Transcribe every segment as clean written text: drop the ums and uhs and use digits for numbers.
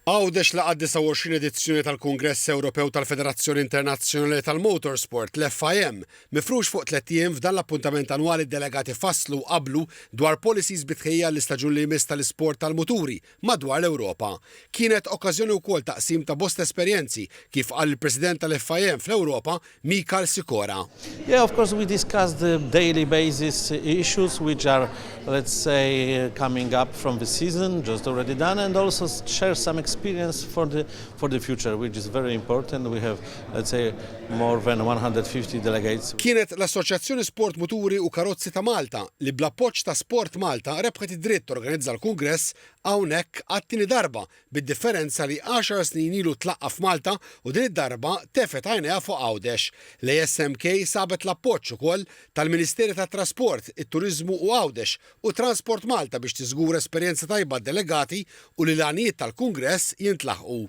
Għawdex laqgħa 29 edizzjoni tal-Kungress Ewropew tal-Federazzjoni Internazzjonali tal-Motorsport l-FIM mifrux fuq 3 ijiem f'dan l-appuntament annwali delegati fasslu qablu dwar policies bitħejja l-istaġun li jmiss tal-isport tal-muturi madwar l-Ewropa. Kienet okkażjoni wkoll taqsim ta' bosta esperjenzi kif qal il-President tal-FIM fl-Ewropa Michal Sikora. Yeah, of course we discussed the daily basis issues which are, let's say, coming up from the season just already done, and also share some experience for the future, which is very important. We have, let's say, more than 150 delegates. Kienet l-Assoċjazzjoni Sport Muturi u Karozzi ta' Malta li bl-appoġġ ta' Sport Malta rebħet id-dritt organizza l-Kungress hawnhekk għat-tieni darba bid-differenza li 10 snin ilu tlaqqa f'Malta u din id-darba tefet għajnejha fuq Għawdex. L-ASMK sabet l-appoġġ ukoll tal-Ministeri tat-Trasport, it-Turiżmu u Għawdex u Transport Malta biex tiżgur esperjenza tajba delegati u li l-għanijiet tal-Kungress jintlaħqu.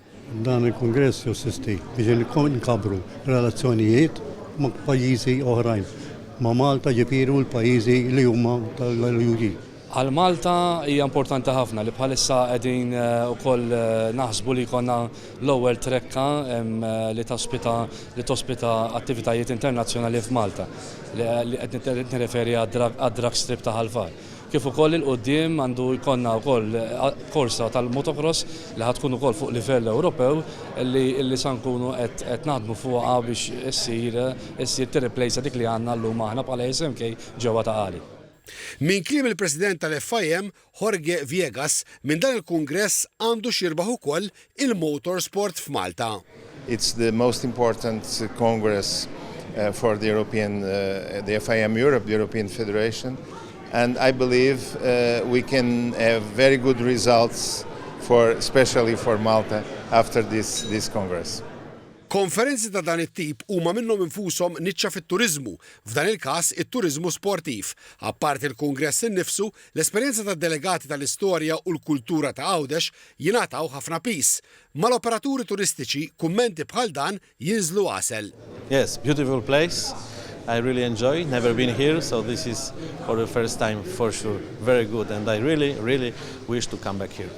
Dan il-Kongress jossisti biex nkabru relazzjonijiet ma' pajjiżi oħrajn, ma' Malta ġifiru l-pajjiżi li huma tal-Unjoni. Għal Malta hija importanti ħafna li bħalissa qegħdin ukoll naħsbu li jkollna l-ewwel trekka li tospita attivitajiet internazzjonali f'Malta li qed nirreferi għad-drag strip ta' Ħalfar. Kif ukoll il-qudiem għandu jkollna wkoll korsa tal-motocross li ħad tkun ukoll fuq livell Ewropew li se nkunu qed naħdmu fuqha biex issir tirreplejsa dik li għandna llum aħna bħala SMK ġewwa ta' Qali. Min kliem il-President tal-FIM, Jorge Viegas, minn dan il-Kungress għandu xirbaħ ukoll il-motorsport f'Malta. It's the most important congress for the the FIM Europe, the European Federation, and I believe we can have very good results especially for Malta after this congress. Konferenzi ta' dan it-tip huma minnhom infushom niċċa fit-turiżmu, f'dan il-każ it-turiżmu sportiv. Apparti il-Kungress innifsu, l-esperjenza tad-delegati tal-istorja u l-kultura ta' Għawdex jingħataw ħafna pis. Mal-operaturi turistiċi kummenti bħal dan jinżlu għasel. Yes, beautiful place. I really enjoy. Never been here, so this is for the first time for sure very good, and I really wish to come back here.